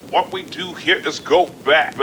What we do here is go back.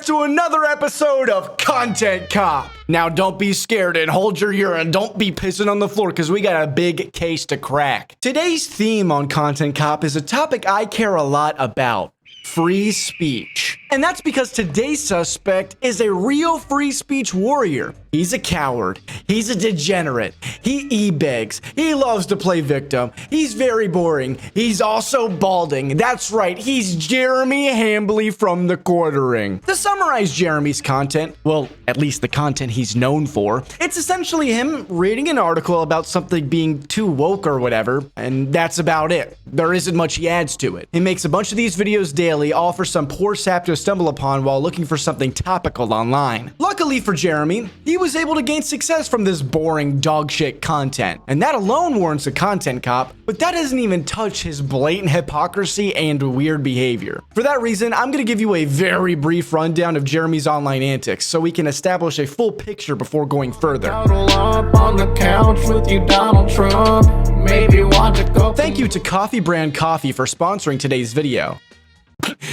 Another episode of Content Cop. Now don't be scared and hold your urine. Don't be pissing on the floor because we got a big case to crack. Today's theme on Content Cop is a topic I care a lot about. Free speech. And that's because today's suspect is a real free speech warrior. He's a coward. He's a degenerate. He e-begs. He loves to play victim. He's very boring. He's also balding. That's right. He's Jeremy Hambly from TheQuartering. To summarize Jeremy's content, well, at least the content he's known for, it's essentially him reading an article about something being too woke or whatever, and that's about it. There isn't much he adds to it. He makes a bunch of these videos daily, all for some poor sap to stumble upon while looking for something topical online. Luckily for Jeremy, he was able to gain success from this boring dogshit content, and that alone warrants a content cop, but that doesn't even touch his blatant hypocrisy and weird behavior. For that reason, I'm gonna give you a very brief rundown of Jeremy's online antics so we can establish a full picture before going further. Thank you to Coffee Brand Coffee for sponsoring today's video.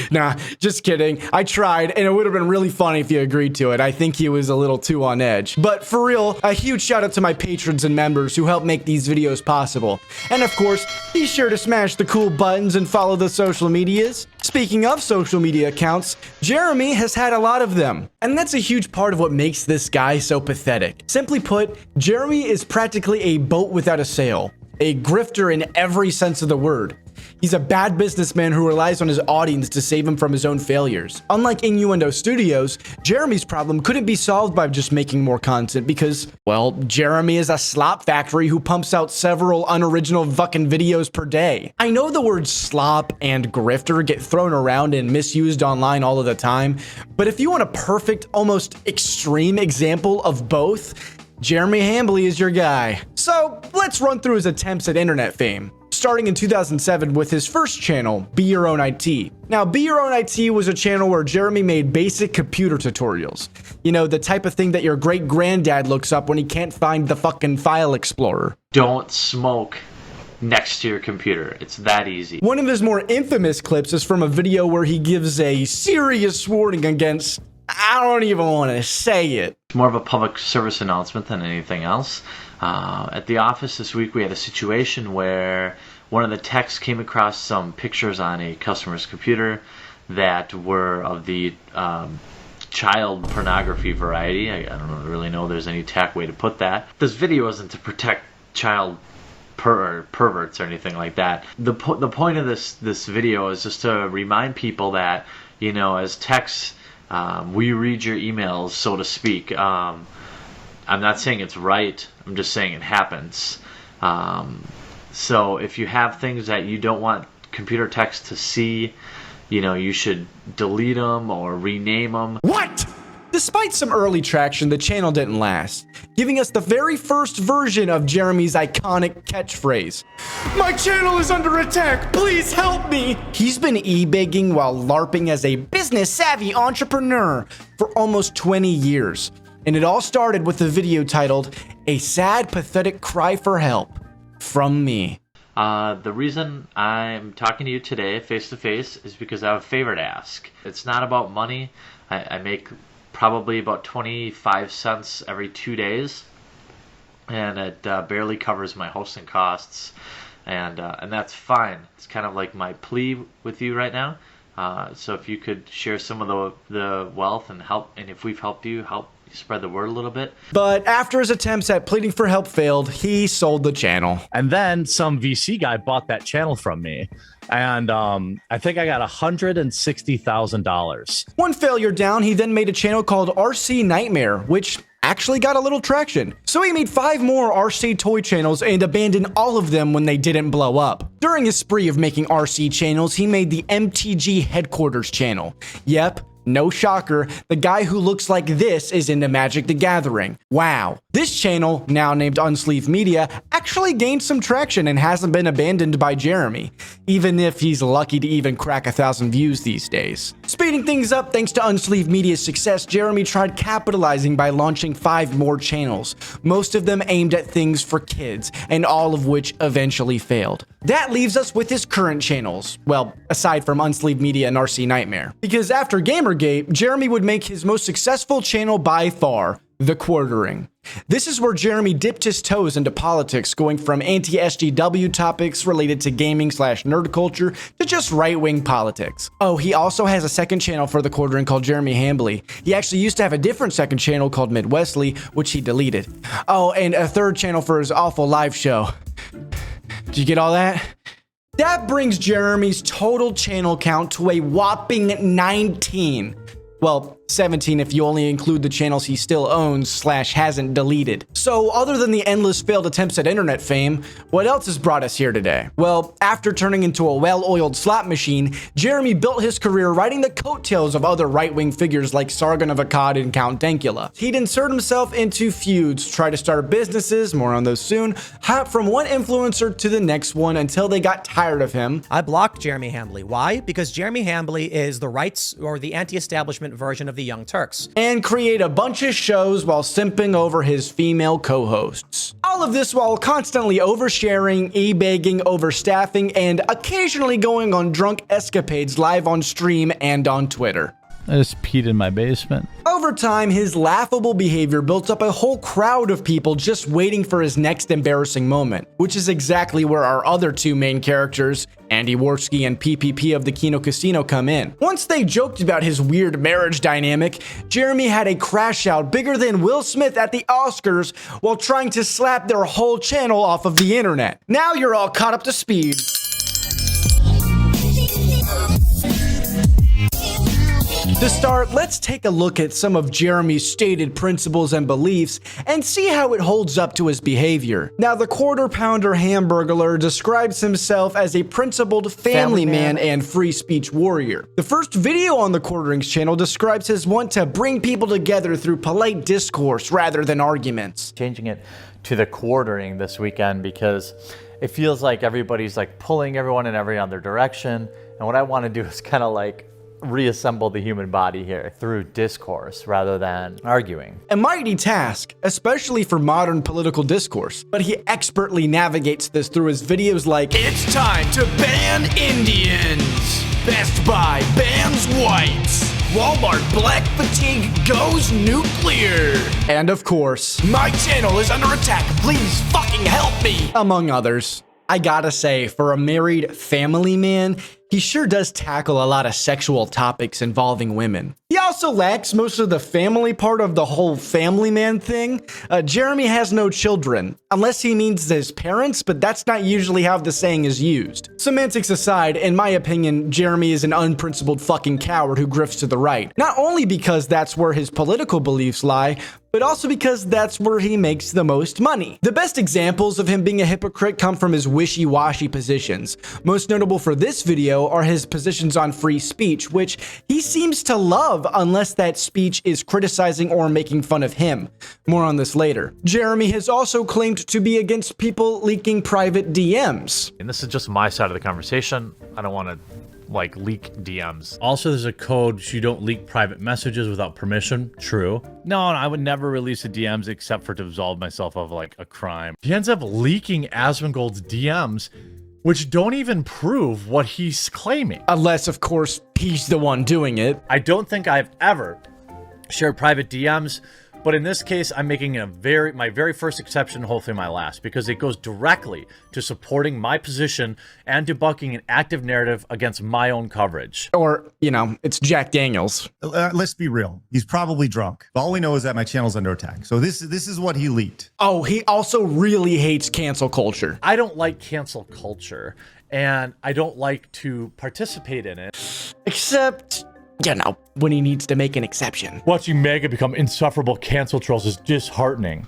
Nah, just kidding. I tried, and it would have been really funny if you agreed to it. I think he was a little too on edge. But for real, a huge shout out to my patrons and members who help make these videos possible. And of course, be sure to smash the cool buttons and follow the social medias. Speaking of social media accounts, Jeremy has had a lot of them. And that's a huge part of what makes this guy so pathetic. Simply put, Jeremy is practically a boat without a sail. A grifter in every sense of the word. He's a bad businessman who relies on his audience to save him from his own failures. Unlike Innuendo Studios, Jeremy's problem couldn't be solved by just making more content because, well, Jeremy is a slop factory who pumps out several unoriginal fucking videos per day. I know the words slop and grifter get thrown around and misused online all of the time, but if you want a perfect, almost extreme example of both, Jeremy Hambly is your guy. So let's run through his attempts at internet fame. Starting in 2007 with his first channel, Be Your Own IT. Now, Be Your Own IT was a channel where Jeremy made basic computer tutorials. You know, the type of thing that your great-granddad looks up when he can't find the fucking file explorer. Don't smoke next to your computer. It's that easy. One of his more infamous clips is from a video where he gives a serious warning against, I don't even want to say it. It's more of a public service announcement than anything else. At the office this week, we had a situation where one of the techs came across some pictures on a customer's computer that were of the child pornography variety. I don't really know if there's any tack way to put that. This video isn't to protect child perverts or anything like that. The point of this video is just to remind people that, you know, as techs, we read your emails, so to speak. I'm not saying it's right. I'm just saying it happens. So if you have things that you don't want computer techs to see, you know, you should delete them or rename them. What? Despite some early traction, the channel didn't last, giving us the very first version of Jeremy's iconic catchphrase. My channel is under attack, please help me! He's been e-begging while LARPing as a business-savvy entrepreneur for almost 20 years. And it all started with a video titled, A Sad, Pathetic Cry for Help, from me. The reason I'm talking to you today, face-to-face, is because I have a favor to ask. It's not about money. I make probably about 25 cents every 2 days, and it barely covers my hosting costs, and that's fine. It's kind of like my plea with you right now. So if you could share some of the wealth and help, and if we've helped you, help spread the word a little bit. But after his attempts at pleading for help failed, he sold the channel. And then some VC guy bought that channel from me. And I think I got $160,000. One failure down, he then made a channel called RC Nightmare, which actually got a little traction. So he made 5 more RC toy channels and abandoned all of them when they didn't blow up. During his spree of making RC channels, he made the MTG Headquarters channel. Yep. No shocker, the guy who looks like this is into Magic the Gathering. Wow. This channel, now named Unsleeved Media, actually gained some traction and hasn't been abandoned by Jeremy, even if he's lucky to even crack 1,000 views these days. Speeding things up thanks to Unsleeved Media's success, Jeremy tried capitalizing by launching 5 more channels, most of them aimed at things for kids, and all of which eventually failed. That leaves us with his current channels, well, aside from Unsleeved Media and RC Nightmare. Because after Gamergate, Jeremy would make his most successful channel by far, TheQuartering. This is where Jeremy dipped his toes into politics, going from anti-SJW topics related to gaming/nerd culture to just right-wing politics. Oh, he also has a second channel for TheQuartering called Jeremy Hambly. He actually used to have a different second channel called Midwesley, which he deleted. Oh, and a third channel for his awful live show. Did you get all that? That brings Jeremy's total channel count to a whopping 19. Well, 17 if you only include the channels he still owns/hasn't deleted. So other than the endless failed attempts at internet fame, what else has brought us here today? Well, after turning into a well-oiled slot machine, Jeremy built his career riding the coattails of other right-wing figures like Sargon of Akkad and Count Dankula. He'd insert himself into feuds, try to start businesses, more on those soon, hop from one influencer to the next one until they got tired of him. I blocked Jeremy Hambly. Why? Because Jeremy Hambly is the rights or the anti-establishment version of the Young Turks. And create a bunch of shows while simping over his female co-hosts. All of this while constantly oversharing, e-begging, overstaffing, and occasionally going on drunk escapades live on stream and on Twitter. I just peed in my basement. Over time, his laughable behavior built up a whole crowd of people just waiting for his next embarrassing moment, which is exactly where our other 2 main characters, Andy Worski and PPP of the Kino Casino, come in. Once they joked about his weird marriage dynamic, Jeremy had a crash out bigger than Will Smith at the Oscars while trying to slap their whole channel off of the internet. Now you're all caught up to speed. To start, let's take a look at some of Jeremy's stated principles and beliefs and see how it holds up to his behavior. Now, the quarter-pounder hamburglar describes himself as a principled family man and free speech warrior. The first video on the Quartering's channel describes his want to bring people together through polite discourse rather than arguments. Changing it to the quartering this weekend because it feels like everybody's like pulling everyone in every other direction. And what I want to do is kind of like reassemble the human body here through discourse rather than arguing. A mighty task, especially for modern political discourse, but he expertly navigates this through his videos like, "It's time to ban Indians! Best Buy bans whites! Walmart black fatigue goes nuclear!" And of course, "My channel is under attack, please fucking help me!" among others. I gotta say, for a married family man, he sure does tackle a lot of sexual topics involving women. He also lacks most of the family part of the whole family man thing. Jeremy has no children, unless he means his parents, but that's not usually how the saying is used. Semantics aside, in my opinion, Jeremy is an unprincipled fucking coward who grifts to the right. Not only because that's where his political beliefs lie, but also because that's where he makes the most money. The best examples of him being a hypocrite come from his wishy-washy positions. Most notable for this video are his positions on free speech, which he seems to love unless that speech is criticizing or making fun of him. More on this later. Jeremy has also claimed to be against people leaking private DMs. And this is just my side of the conversation. I don't want to like leak DMs. Also, there's a code, you don't leak private messages without permission. True. No, I would never release the DMs except for to absolve myself of like a crime. He ends up leaking Asmongold's DMs, which don't even prove what he's claiming. Unless, of course, he's the one doing it. I don't think I've ever shared private DMs But in this case, I'm making my very first exception, hopefully my last, because it goes directly to supporting my position and debunking an active narrative against my own coverage. Or, you know, it's Jack Daniels. Let's be real. He's probably drunk. All we know is that my channel's under attack. So this is what he leaked. Oh, he also really hates cancel culture. I don't like cancel culture, and I don't like to participate in it. Except, you know, when he needs to make an exception. Watching Mega become insufferable cancel trolls is disheartening.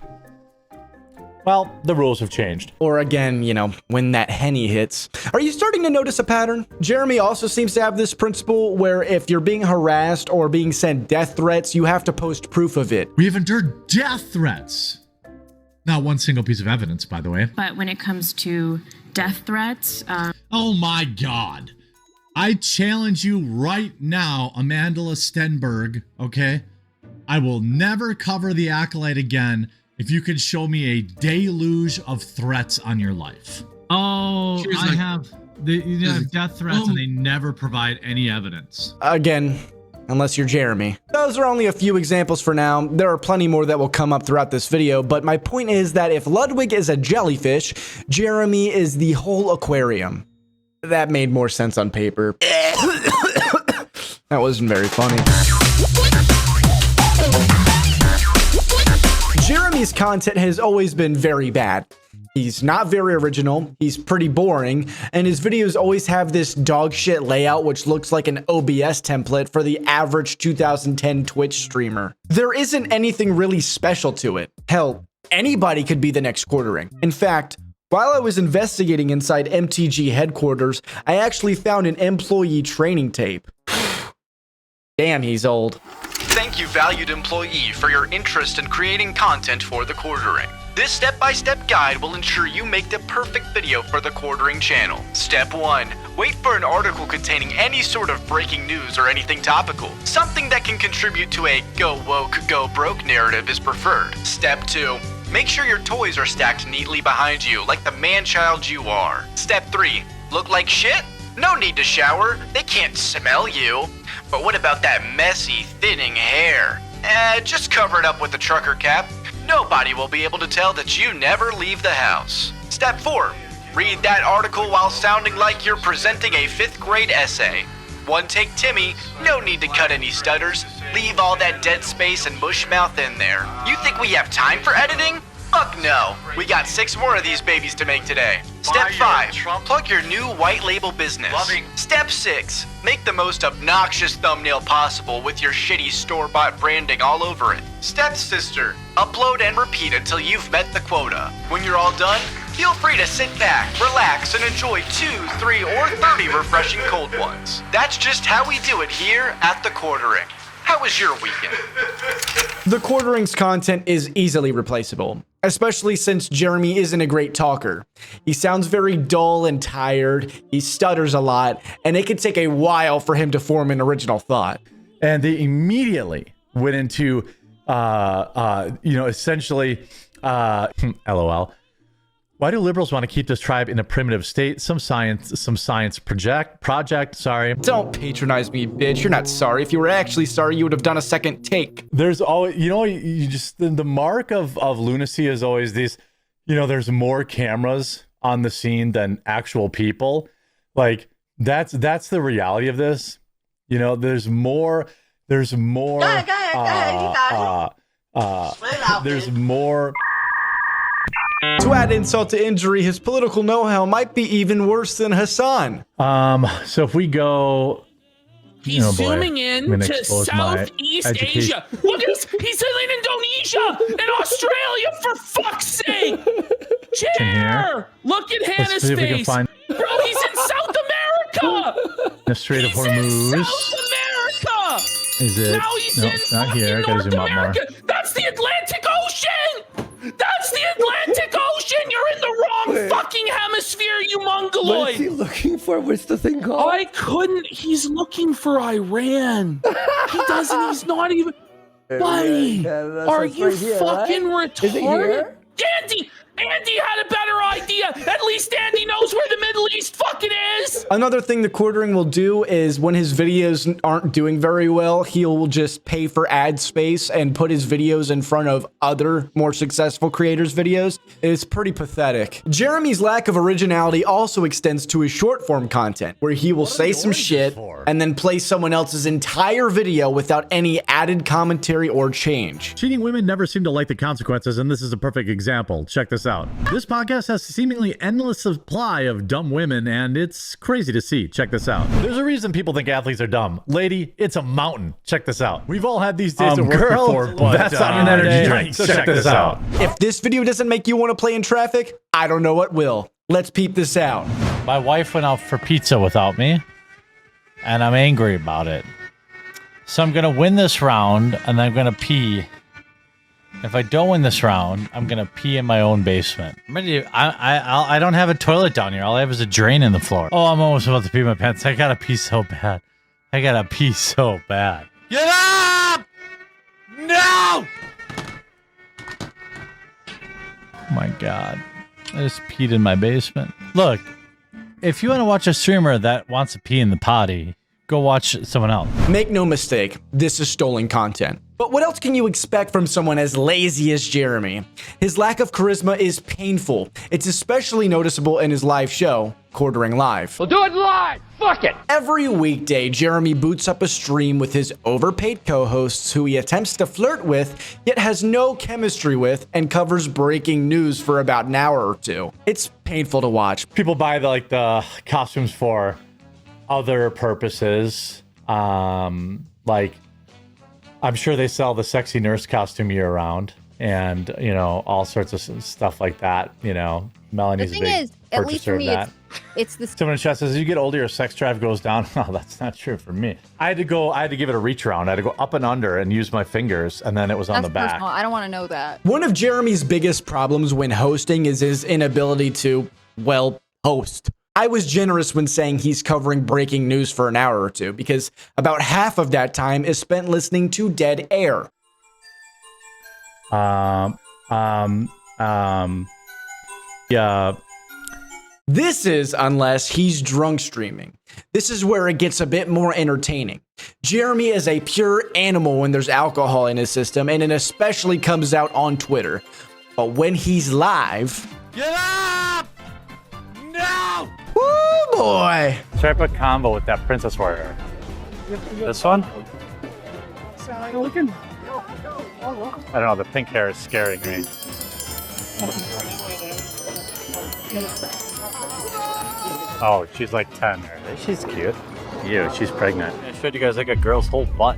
Well, the rules have changed. Or again, you know, when that Henny hits. Are you starting to notice a pattern? Jeremy also seems to have this principle where if you're being harassed or being sent death threats, you have to post proof of it. We have endured death threats. Not one single piece of evidence, by the way. But when it comes to death threats... Oh my God. I challenge you right now, Amanda Stenberg, okay? I will never cover the Acolyte again if you can show me a deluge of threats on your life. Oh, Cheers, I like- have. You have death threats and they never provide any evidence. Again, unless you're Jeremy. Those are only a few examples for now. There are plenty more that will come up throughout this video, but my point is that if Ludwig is a jellyfish, Jeremy is the whole aquarium. That made more sense on paper. That wasn't very funny. Jeremy's content has always been very bad. He's not very original, he's pretty boring, and his videos always have this dog shit layout which looks like an OBS template for the average 2010 Twitch streamer. There isn't anything really special to it. Hell, anybody could be the next Quartering. In fact, while I was investigating inside MTG headquarters, I actually found an employee training tape. Damn, he's old. Thank you, valued employee, for your interest in creating content for The Quartering. This step-by-step guide will ensure you make the perfect video for The Quartering channel. Step 1. Wait for an article containing any sort of breaking news or anything topical. Something that can contribute to a go woke, go broke narrative is preferred. Step 2. Make sure your toys are stacked neatly behind you, like the man-child you are. Step 3. Look like shit? No need to shower. They can't smell you. But what about that messy, thinning hair? Just cover it up with a trucker cap. Nobody will be able to tell that you never leave the house. Step 4. Read that article while sounding like you're presenting a 5th grade essay. One take Timmy, no need to cut any stutters. Leave all that dead space and mush mouth in there. You think we have time for editing? Fuck no. We got 6 more of these babies to make today. Step 5. Plug your new white label business. Step 6. Make the most obnoxious thumbnail possible with your shitty store-bought branding all over it. Step Sister. Upload and repeat until you've met the quota. When you're all done, feel free to sit back, relax, and enjoy 2, 3, or 30 refreshing cold ones. That's just how we do it here at The Quartering. How was your weekend? The Quartering's content is easily replaceable, especially since Jeremy isn't a great talker. He sounds very dull and tired, he stutters a lot, and it can take a while for him to form an original thought. And they immediately went into, essentially, LOL. Why do liberals want to keep this tribe in a primitive state? Some science project, sorry. Don't patronize me, bitch. You're not sorry. If you were actually sorry, you would have done a second take. There's always, you just, the mark of lunacy is always these, there's more cameras on the scene than actual people. Like, that's the reality of this. There's more, there's more, To add insult to injury, his political know-how might be even worse than Hassan. So if we go, he's zooming in to Southeast Asia. Look at this. He's in Indonesia and Australia, for fuck's sake. Chair. Look at Hannah's face. Bro, he's in South America. The Strait of Hormuz. South America. Is it? Now he's No, in not here. fucking Gotta zoom North out more. America. That's the Atlantic Ocean. That's the Atlantic Ocean. You're in the wrong fucking hemisphere, you mongoloid. What is he looking for? What's the thing called? I couldn't. He's looking for Iran. He doesn't. He's not even. Buddy, are you fucking retarded? Is it here? Dandy, Andy had a better idea. At least Andy knows where the Middle East fucking is. Another thing the Quartering will do is when his videos aren't doing very well, he'll just pay for ad space and put his videos in front of other more successful creators' videos. It's pretty pathetic. Jeremy's lack of originality also extends to his short form content, where he will say some shit and then play someone else's entire video without any added commentary or change. Cheating women never seem to like the consequences, and this is a perfect example. Check this out. This podcast has a seemingly endless supply of dumb women, and it's crazy to see. Check this out. There's a reason people think athletes are dumb. Lady, it's a mountain. Check this out. We've all had these days at work before, but that's not an energy drink. So check this out. If this video doesn't make you want to play in traffic, I don't know what will. Let's peep this out. My wife went out for pizza without me, and I'm angry about it. So I'm going to win this round, and I'm going to pee. If I don't win this round, I'm going to pee in my own basement. I'm ready to, I don't have a toilet down here. All I have is a drain in the floor. Oh, I'm almost about to pee my pants. I got to pee so bad. I got to pee so bad. Get up! No! Oh my God. I just peed in my basement. Look, if you want to watch a streamer that wants to pee in the potty, go watch someone else. Make no mistake, this is stolen content. But what else can you expect from someone as lazy as Jeremy? His lack of charisma is painful. It's especially noticeable in his live show, Quartering Live. We'll do it live. Fuck it. Every weekday, Jeremy boots up a stream with his overpaid co-hosts who he attempts to flirt with, yet has no chemistry with, and covers breaking news for about an hour or two. It's painful to watch. People buy the costumes for other purposes. Like, I'm sure they sell the sexy nurse costume year round, and you know, all sorts of stuff like that. You know, Melanie's the a thing big is, at least for purchaser me, of that. it's the Someone in chat says, as you get older, your sex drive goes down. Oh, that's not true for me. I had to give it a reach around. I had to go up and under and use my fingers, and then it was on that's the back. personal. I don't want to know that. One of Jeremy's biggest problems when hosting is his inability to, well, host. I was generous when saying he's covering breaking news for an hour or two, because about half of that time is spent listening to dead air. Yeah. This is unless he's drunk streaming. This is where it gets a bit more entertaining. Jeremy is a pure animal when there's alcohol in his system, and it especially comes out on Twitter. But when he's live... Get up! No! Woo boy! Try to put combo with that Princess Warrior. This one? I don't know, the pink hair is scaring me. Oh, she's like 10. She's cute. Ew, she's pregnant. I showed you guys like a girl's whole butt.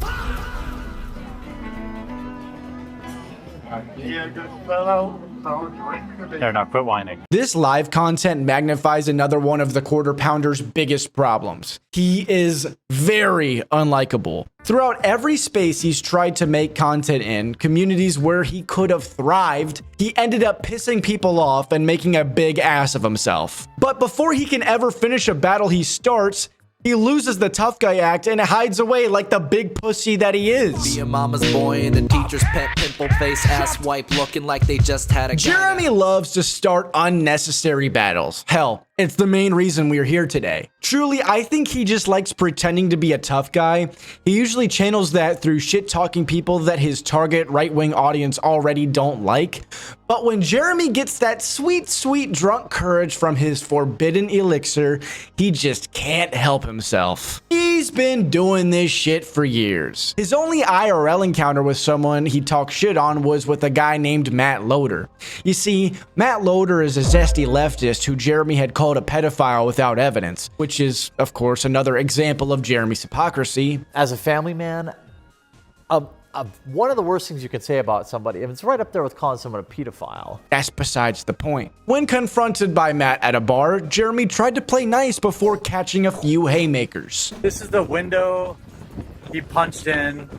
There, now quit whining. This live content magnifies another one of the Quarter Pounder's biggest problems. He is very unlikable. Throughout every space he's tried to make content in, communities where he could have thrived, he ended up pissing people off and making a big ass of himself. But before he can ever finish a battle he starts, he loses the tough guy act and hides away like the big pussy that he is. Be a mama's boy and a teacher's pet, pimple face, ass wipe, looking like they just had a Jeremy loves to start unnecessary battles. Hell, it's the main reason we're here today. Truly, I think he just likes pretending to be a tough guy. He usually channels that through shit-talking people that his target right-wing audience already don't like. But when Jeremy gets that sweet, sweet drunk courage from his forbidden elixir, he just can't help himself. He's been doing this shit for years. His only IRL encounter with someone he talked shit on was with a guy named Matt Loader. You see, Matt Loader is a zesty leftist who Jeremy had called a pedophile without evidence, which is, of course, another example of Jeremy's hypocrisy. As a family man, one of the worst things you can say about somebody, and it's right up there with calling someone a pedophile. That's besides the point. When confronted by Matt at a bar, Jeremy tried to play nice before catching a few haymakers. This is the window he punched in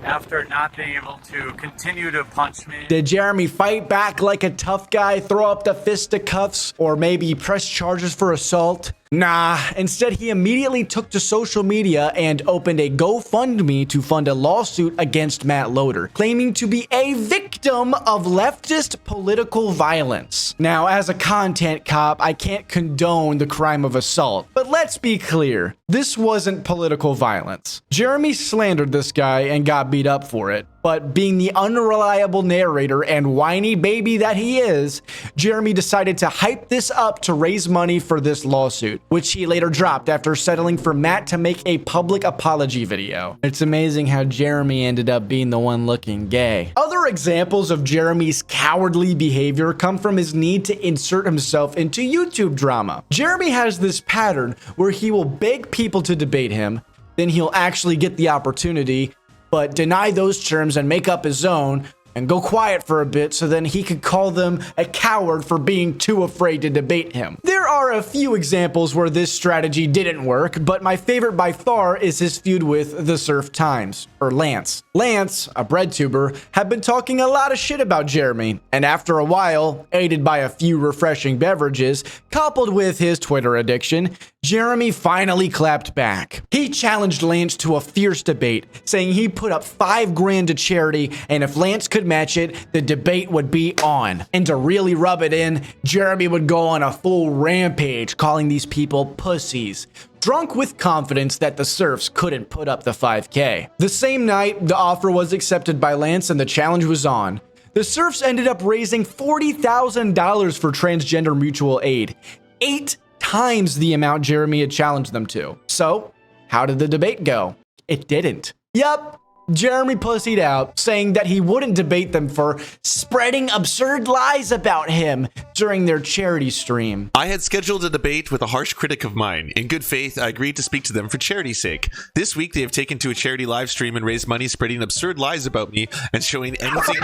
after not being able to continue to punch me. Did Jeremy fight back like a tough guy, throw up the fisticuffs, or maybe press charges for assault? Nah, instead he immediately took to social media and opened a GoFundMe to fund a lawsuit against Matt Loader, claiming to be a victim of leftist political violence. Now, as a content cop, I can't condone the crime of assault, but let's be clear, this wasn't political violence. Jeremy slandered this guy and got beat up for it. But being the unreliable narrator and whiny baby that he is, Jeremy decided to hype this up to raise money for this lawsuit, which he later dropped after settling for Matt to make a public apology video. It's amazing how Jeremy ended up being the one looking gay. Other examples of Jeremy's cowardly behavior come from his need to insert himself into YouTube drama. Jeremy has this pattern where he will beg people to debate him, then he'll actually get the opportunity, but deny those terms and make up his own and go quiet for a bit so then he could call them a coward for being too afraid to debate him. There are a few examples where this strategy didn't work, but my favorite by far is his feud with the Surf Times, or Lance. Lance, a bread tuber, had been talking a lot of shit about Jeremy, and after a while, aided by a few refreshing beverages, coupled with his Twitter addiction, Jeremy finally clapped back. He challenged Lance to a fierce debate, saying he put up $5 grand to charity, and if Lance could match it, the debate would be on. And to really rub it in, Jeremy would go on a full rampage, calling these people pussies, drunk with confidence that the Surfs couldn't put up the 5K. The same night, the offer was accepted by Lance and the challenge was on. The Surfs ended up raising $40,000 for transgender mutual aid, 8 times the amount Jeremy had challenged them to. So, how did the debate go? It didn't. Yup. Jeremy pussied out, saying that he wouldn't debate them for spreading absurd lies about him during their charity stream. I had scheduled a debate with a harsh critic of mine. In good faith, I agreed to speak to them for charity's sake. This week, they have taken to a charity live stream and raised money spreading absurd lies about me and showing anything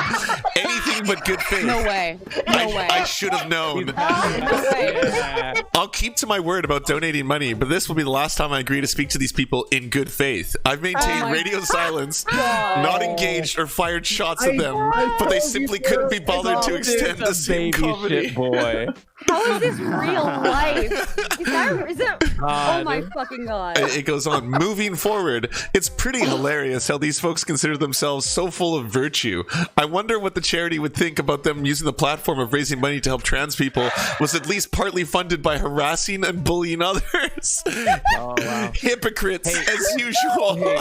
but good faith. No way. No way. I should have known. No way. I'll keep to my word about donating money, but this will be the last time I agree to speak to these people in good faith. I've maintained radio silence, not engaged or fired shots at them, but they simply couldn't be bothered to extend the same comedy. Boy. How is this real life? Is that oh my fucking god. It goes on. Moving forward, it's pretty hilarious how these folks consider themselves so full of virtue. I wonder what the charity would think about them using the platform of raising money to help trans people was at least partly funded by harassing and bullying others. Oh, wow. Hypocrites, as usual.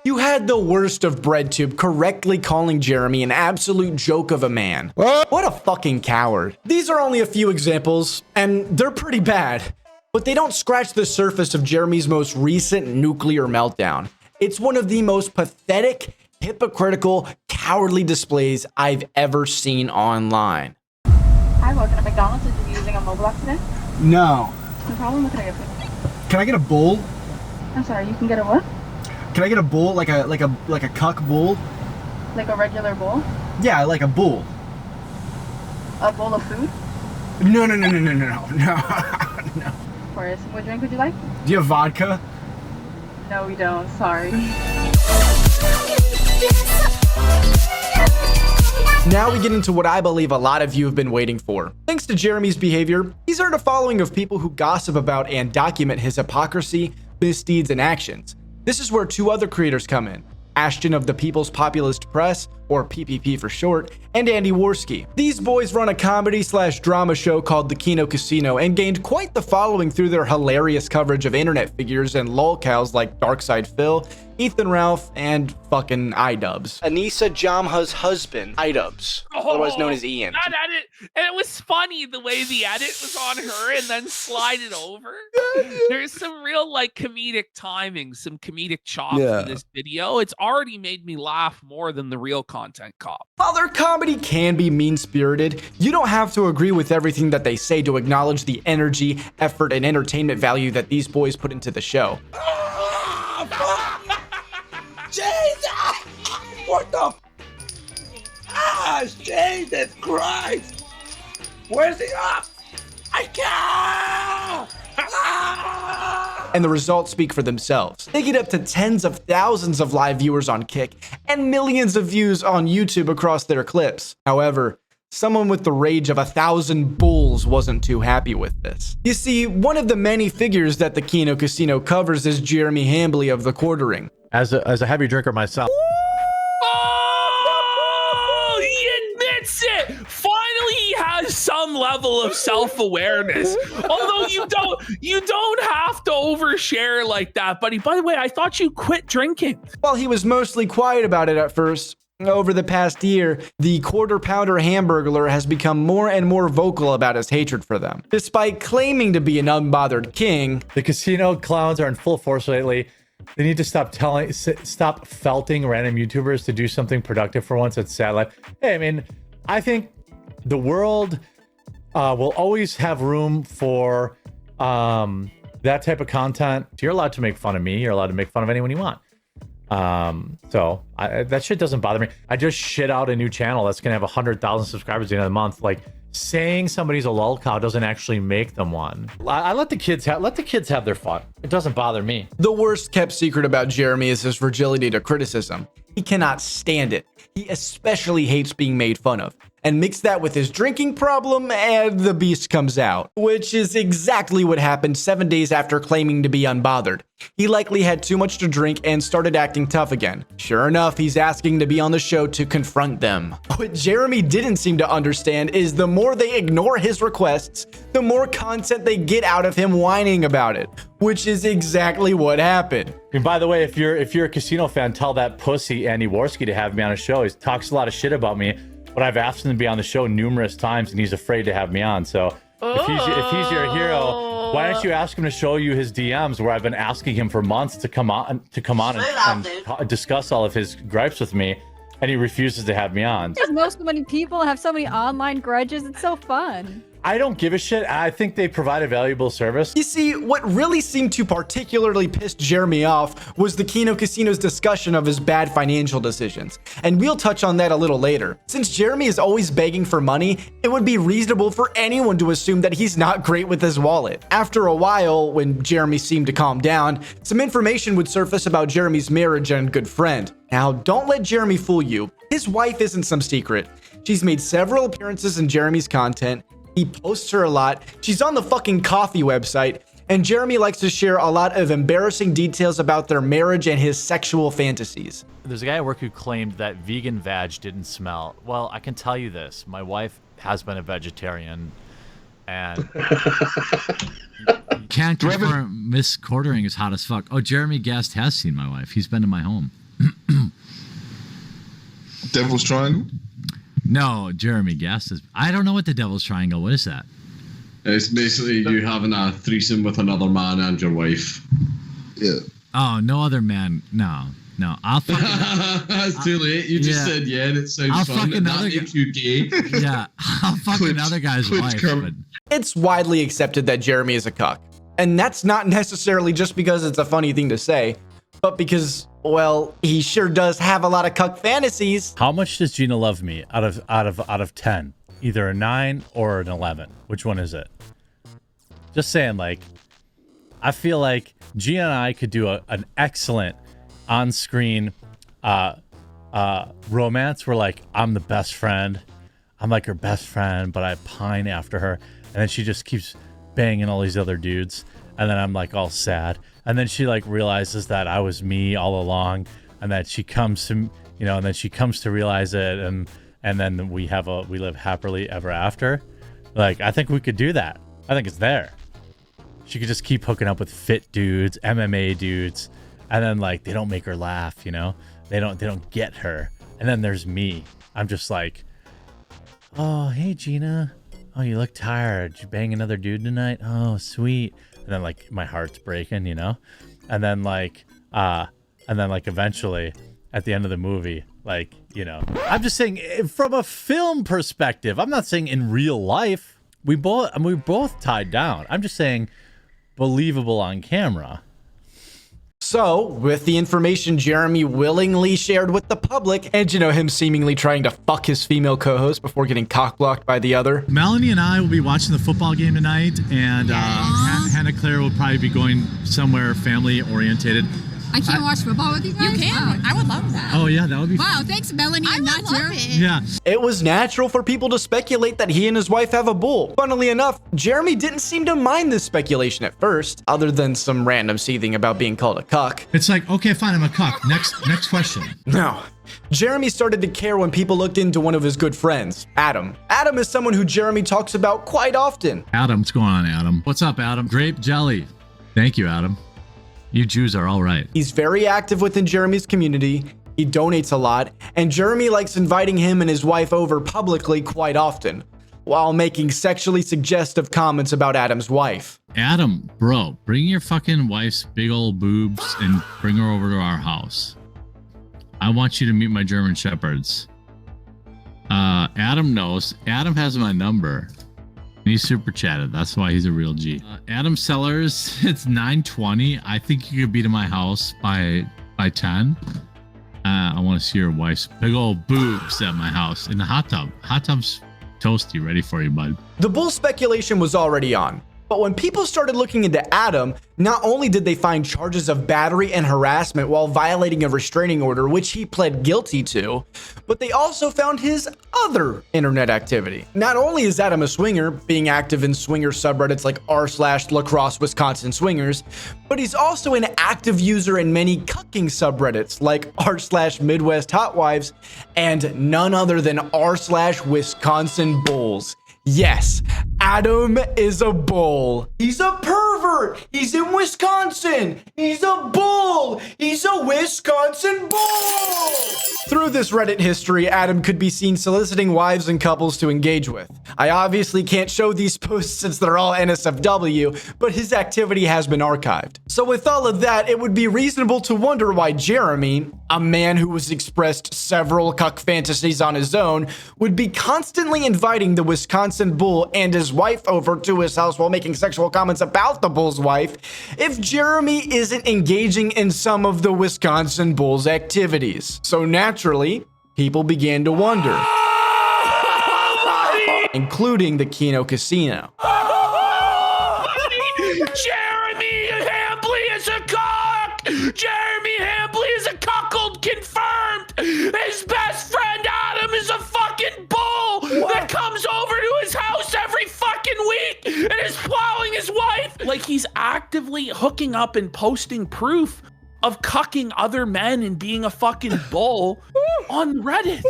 You had the worst of BreadTube correctly calling Jeremy an absolute joke of a man. What a fucking coward. These are only a few examples, and they're pretty bad, but they don't scratch the surface of Jeremy's most recent nuclear meltdown. It's one of the most pathetic, hypocritical, cowardly displays I've ever seen online. Hi, welcome to McDonald's. Are you using a mobile app today? No. No problem. What can I get for you? Can I get a bowl? I'm sorry, you can get a what? Can I get a bowl, like a cuck bowl? Like a regular bowl? Yeah, like a bowl. A bowl of food? No. No. Of course. What drink would you like? Do you have vodka? No, we don't. Sorry. Now we get into what I believe a lot of you have been waiting for. Thanks to Jeremy's behavior, he's earned a following of people who gossip about and document his hypocrisy, misdeeds, and actions. This is where 2 other creators come in. Ashton of the People's Populist Press, or PPP for short, and Andy Worski. These boys run a comedy/drama show called The Kino Casino and gained quite the following through their hilarious coverage of internet figures and lolcows like Darkside Phil, Ethan Ralph, and fucking iDubbbz. Anissa Jamha's husband, iDubbbz, otherwise known as Ian. That edit, and it was funny the way the edit was on her and then slide it over. There's some real like comedic timing, some comedic chops in this video. It's already made me laugh more than the real content cop. While their comedy can be mean-spirited, you don't have to agree with everything that they say to acknowledge the energy, effort, and entertainment value that these boys put into the show. Jesus! What the? Jesus Christ! Where's he up? I can't! And the results speak for themselves. They get up to tens of thousands of live viewers on Kick and millions of views on YouTube across their clips. However, Someone with the rage of 1,000 bulls wasn't too happy with this. You see, one of the many figures that the Kino Casino covers is Jeremy Hambly of TheQuartering. As a heavy drinker myself. Oh, he admits it. Finally, he has some level of self-awareness. Although you don't have to overshare like that, buddy. By the way, I thought you quit drinking. While he was mostly quiet about it at first, over the past year, the quarter-pounder hamburglar has become more and more vocal about his hatred for them. Despite claiming to be an unbothered king, the casino clowns are in full force lately. They need to stop felting random YouTubers to do something productive for once. It's sad life. Hey, I mean, I think the world will always have room for that type of content. You're allowed to make fun of me. You're allowed to make fun of anyone you want. So that shit doesn't bother me. I just shit out a new channel that's gonna have 100,000 subscribers at the end of the month. Like, saying somebody's a lol cow doesn't actually make them one. I let the kids have their fun. It doesn't bother me. The worst kept secret about Jeremy is his fragility to criticism. He cannot stand it. He especially hates being made fun of. And mix that with his drinking problem and the beast comes out. Which is exactly what happened 7 days after claiming to be unbothered. He likely had too much to drink and started acting tough again. Sure enough, he's asking to be on the show to confront them. What Jeremy didn't seem to understand is the more they ignore his requests, the more content they get out of him whining about it. Which is exactly what happened. And by the way, if you're a casino fan, tell that pussy Andy Worski to have me on a show. He talks a lot of shit about me, but I've asked him to be on the show numerous times and he's afraid to have me on. So if he's your hero, why don't you ask him to show you his DMs where I've been asking him for months to come on and discuss all of his gripes with me, and he refuses to have me on. Because most so many people have so many online grudges. It's so fun. I don't give a shit. I think they provide a valuable service. You see, what really seemed to particularly piss Jeremy off was the Kino Casino's discussion of his bad financial decisions. And we'll touch on that a little later. Since Jeremy is always begging for money, it would be reasonable for anyone to assume that he's not great with his wallet. After a while, when Jeremy seemed to calm down, some information would surface about Jeremy's marriage and good friend. Now, don't let Jeremy fool you. His wife isn't some secret. She's made several appearances in Jeremy's content. He posts her a lot. She's on the fucking coffee website. And Jeremy likes to share a lot of embarrassing details about their marriage and his sexual fantasies. There's a guy at work who claimed that vegan vag didn't smell. Well, I can tell you this. My wife has been a vegetarian. And can't confirm Miss Quartering is hot as fuck. Oh, Jeremy Gast has seen my wife. He's been to my home. Devil's Triangle? No, Jeremy Gast is. I don't know what the Devil's Triangle. What is that? It's basically you having a threesome with another man and your wife. Yeah. Oh, no other man. No. I'll fucking. It's too late. You just said yeah, and it sounds fun. And that makes you gay. Yeah, I'll fuck another guy's wife. But... It's widely accepted that Jeremy is a cuck. And that's not necessarily just because it's a funny thing to say, but because, well, he sure does have a lot of cuck fantasies. How much does Gina love me out of 10? Either a 9 or an 11. Which one is it? Just saying, like, I feel like Gina and I could do an excellent on-screen romance where, like, I'm the best friend. I'm like her best friend, but I pine after her. And then she just keeps banging all these other dudes. And then I'm like all sad. And then she like realizes that I was me all along, and that she comes to, you know, and then she comes to realize it, and then we live happily ever after. Like, I think we could do that. I think it's there. She could just keep hooking up with fit dudes, MMA dudes, and then like they don't make her laugh, you know? They don't get her. And then there's me. I'm just like, oh, hey Gina. Oh, you look tired. Did you bang another dude tonight? Oh, sweet. And then like my heart's breaking, you know? And then like eventually at the end of the movie, like, you know, I'm just saying from a film perspective, I'm not saying in real life, we're both tied down. I'm just saying believable on camera. So, with the information Jeremy willingly shared with the public, and, you know, him seemingly trying to fuck his female co-host before getting cock-blocked by the other. Melanie and I will be watching the football game tonight, and Hannah Claire will probably be going somewhere family-orientated. I can't watch football with you guys? You can. Wow. I would love that. Oh, yeah, that would be fun. Wow, thanks, Melanie. I'm not Jeremy. Yeah. It was natural for people to speculate that he and his wife have a bull. Funnily enough, Jeremy didn't seem to mind this speculation at first, other than some random seething about being called a cuck. It's like, okay, fine, I'm a cuck. Next question. No. Jeremy started to care when people looked into one of his good friends, Adam. Adam is someone who Jeremy talks about quite often. Adam, what's going on, Adam? What's up, Adam? Grape jelly. Thank you, Adam. You Jews are all right. He's very active within Jeremy's community. He donates a lot, and Jeremy likes inviting him and his wife over publicly quite often, while making sexually suggestive comments about Adam's wife. Adam, bro, bring your fucking wife's big old boobs and bring her over to our house. I want you to meet my German Shepherds. Adam knows. Adam has my number. He's super chatted. That's why he's a real G. Adam Sellers, it's 9:20. I think you could be to my house by 10. I want to see your wife's big old boobs at my house in the hot tub. Hot tub's toasty, ready for you, bud. The bull speculation was already on. But when people started looking into Adam, not only did they find charges of battery and harassment while violating a restraining order, which he pled guilty to, but they also found his other internet activity. Not only is Adam a swinger, being active in swinger subreddits like r/lacrosse Wisconsin swingers, but he's also an active user in many cucking subreddits like r/Midwest hotwives and none other than r/Wisconsin bulls. Yes, Adam is a bull. He's a pervert. He's in Wisconsin. He's a bull. He's a Wisconsin bull. Through this Reddit history, Adam could be seen soliciting wives and couples to engage with. I obviously can't show these posts since they're all NSFW, but his activity has been archived. So with all of that, it would be reasonable to wonder why Jeremy, a man who has expressed several cuck fantasies on his own, would be constantly inviting the Wisconsin bull and his wife over to his house while making sexual comments about the bull's wife if Jeremy isn't engaging in some of the Wisconsin bull's activities. So naturally, people began to wonder, including the Keno Casino. Jeremy Hambly is a cock! Jeremy Hambly is a cuckold confirmed! His best friend Adam is a fucking bull that comes over to his house every fucking week and is plowing his wife! Like he's actively hooking up and posting proof of cucking other men and being a fucking bull on Reddit.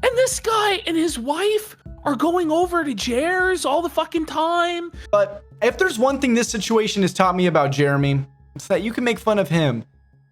And this guy and his wife are going over to Jer's all the fucking time. But if there's one thing this situation has taught me about Jeremy, it's that you can make fun of him.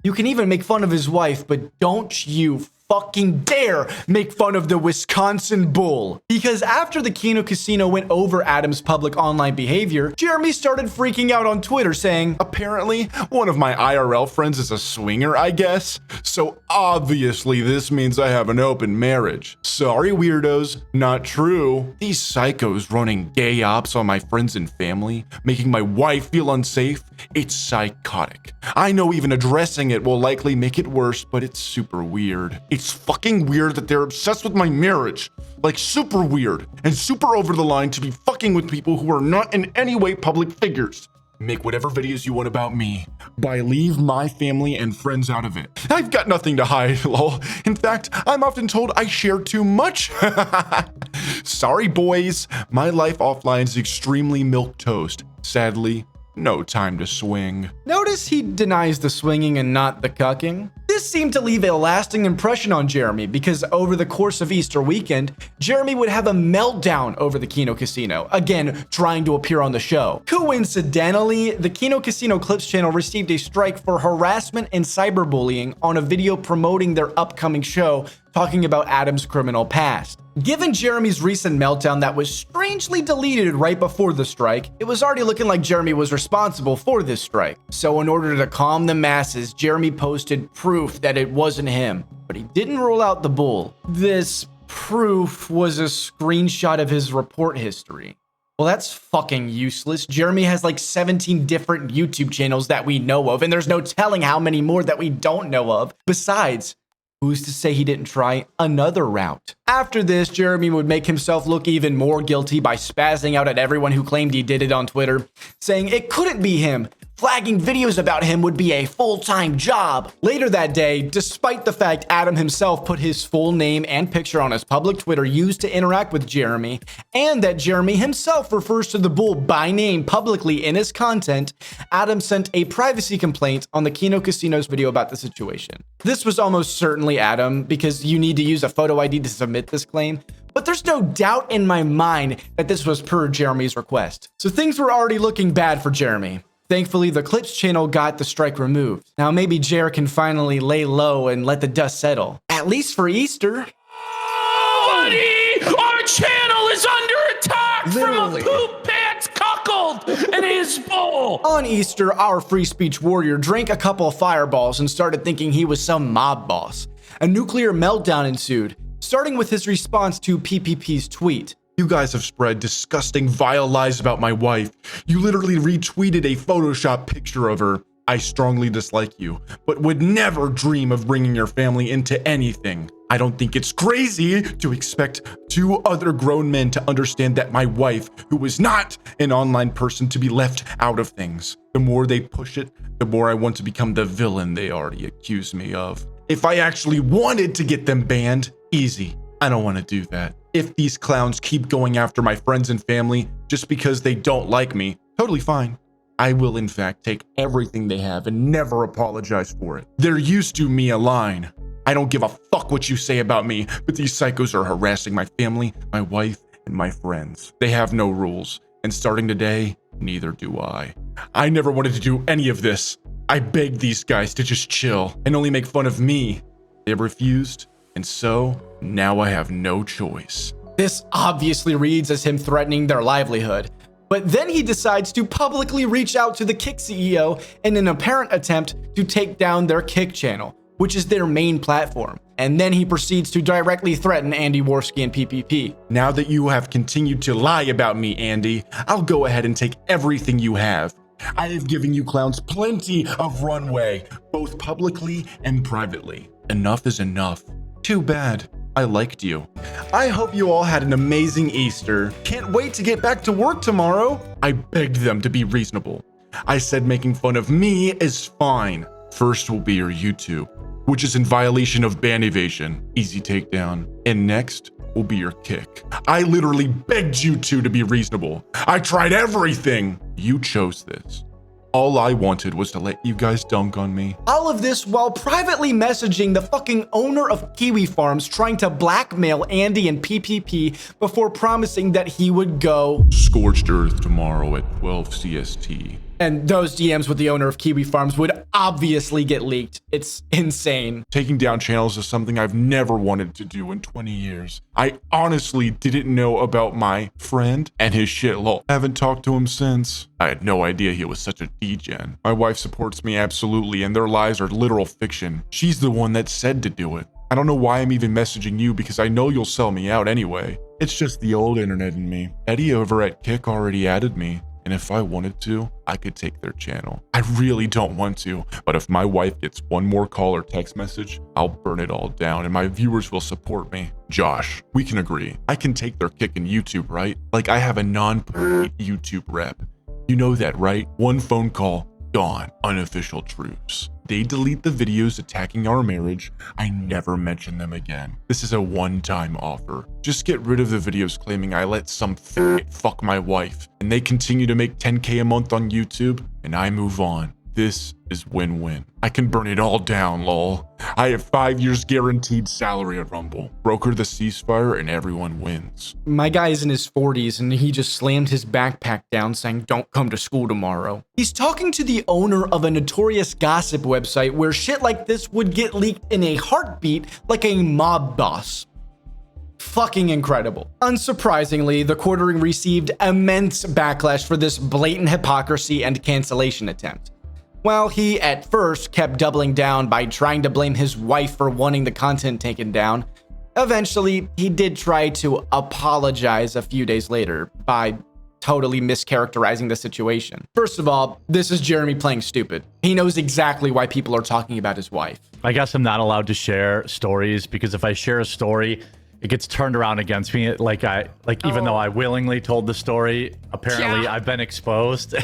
You can even make fun of his wife, but don't you fucking dare make fun of the Wisconsin bull. Because after the Keno Casino went over Adam's public online behavior, Jeremy started freaking out on Twitter saying, apparently, one of my IRL friends is a swinger, I guess. So obviously this means I have an open marriage. Sorry, weirdos, not true. These psychos running gay ops on my friends and family, making my wife feel unsafe, it's psychotic. I know even addressing it will likely make it worse, but it's super weird. It's fucking weird that they're obsessed with my marriage. Like super weird and super over the line to be fucking with people who are not in any way public figures. Make whatever videos you want about me, but leave my family and friends out of it. I've got nothing to hide, lol. In fact, I'm often told I share too much. Sorry, boys. My life offline is extremely milquetoast. Sadly, no time to swing. Notice he denies the swinging and not the cucking. This seemed to leave a lasting impression on Jeremy because over the course of Easter weekend, Jeremy would have a meltdown over the Keno Casino, again trying to appear on the show. Coincidentally, the Keno Casino Clips channel received a strike for harassment and cyberbullying on a video promoting their upcoming show talking about Adam's criminal past. Given Jeremy's recent meltdown that was strangely deleted right before the strike, it was already looking like Jeremy was responsible for this strike. So in order to calm the masses, Jeremy posted proof that it wasn't him, but he didn't rule out the bull. This proof was a screenshot of his report history. Well, that's fucking useless. Jeremy has like 17 different YouTube channels that we know of, and there's no telling how many more that we don't know of. Besides, who's to say he didn't try another route? After this, Jeremy would make himself look even more guilty by spazzing out at everyone who claimed he did it on Twitter, saying it couldn't be him. flagging videos about him would be a full-time job. Later that day, despite the fact Adam himself put his full name and picture on his public Twitter used to interact with Jeremy, and that Jeremy himself refers to the bull by name publicly in his content, Adam sent a privacy complaint on the Kino Casino's video about the situation. This was almost certainly Adam, because you need to use a photo ID to submit this claim, but there's no doubt in my mind that this was per Jeremy's request. So things were already looking bad for Jeremy. Thankfully, the Clips channel got the strike removed. Now maybe Jer can finally lay low and let the dust settle. At least for Easter. Buddy, our channel is under attack from a poop pants cuckold and his bull. On Easter, our free speech warrior drank a couple of fireballs and started thinking he was some mob boss. A nuclear meltdown ensued, starting with his response to PPP's tweet. You guys have spread disgusting, vile lies about my wife. You literally retweeted a Photoshop picture of her. I strongly dislike you, but would never dream of bringing your family into anything. I don't think it's crazy to expect two other grown men to understand that my wife, who is not an online person, to be left out of things. The more they push it, the more I want to become the villain they already accuse me of. If I actually wanted to get them banned, easy. I don't want to do that. If these clowns keep going after my friends and family just because they don't like me, totally fine. I will in fact take everything they have and never apologize for it. They're used to me a line. I don't give a fuck what you say about me, but these psychos are harassing my family, my wife, and my friends. They have no rules, and starting today, neither do I. I never wanted to do any of this. I begged these guys to just chill and only make fun of me. They refused, and so now I have no choice. This obviously reads as him threatening their livelihood. But then he decides to publicly reach out to the Kick CEO in an apparent attempt to take down their Kick channel, which is their main platform. And then he proceeds to directly threaten Andy Worski and PPP. Now that you have continued to lie about me, Andy, I'll go ahead and take everything you have. I have given you clowns plenty of runway, both publicly and privately. Enough is enough. Too bad. I liked you. I hope you all had an amazing Easter. Can't wait to get back to work tomorrow. I begged them to be reasonable. I said making fun of me is fine. First will be your YouTube, which is in violation of ban evasion, easy takedown. And next will be your Kick. I literally begged you two to be reasonable. I tried everything. You chose this. All I wanted was to let you guys dunk on me. All of this while privately messaging the fucking owner of Kiwi Farms, trying to blackmail Andy and PPP before promising that he would go scorched earth tomorrow at 12 CST. And those DMs with the owner of Kiwi Farms would obviously get leaked. It's insane. Taking down channels is something I've never wanted to do in 20 years. I honestly didn't know about my friend and his shit lol. I haven't talked to him since. I had no idea he was such a degen. My wife supports me absolutely, and their lies are literal fiction. She's the one that said to do it. I don't know why I'm even messaging you because I know you'll sell me out anyway. It's just the old internet in me. Eddie over at Kick already added me. And if I wanted to, I could take their channel. I really don't want to, but if my wife gets one more call or text message, I'll burn it all down and my viewers will support me. Josh, we can agree. I can take their Kick in YouTube, right? Like I have a non-paid YouTube rep. You know that, right? One phone call, gone. Unofficial truths. They delete the videos attacking our marriage. I never mention them again. This is a one-time offer. Just get rid of the videos claiming I let some fuck my wife, and they continue to make 10K a month on YouTube, and I move on. This is win-win. I can burn it all down, lol. I have 5 years guaranteed salary at Rumble. Broker the ceasefire and everyone wins. My guy is in his 40s and he just slammed his backpack down saying, "Don't come to school tomorrow." He's talking to the owner of a notorious gossip website where shit like this would get leaked in a heartbeat like a mob boss. Fucking incredible. Unsurprisingly, TheQuartering received immense backlash for this blatant hypocrisy and cancellation attempt. While he, at first, kept doubling down by trying to blame his wife for wanting the content taken down, eventually, he did try to apologize a few days later by totally mischaracterizing the situation. First of all, this is Jeremy playing stupid. He knows exactly why people are talking about his wife. I guess I'm not allowed to share stories because if I share a story, it gets turned around against me. Even though I willingly told the story, apparently I've been exposed.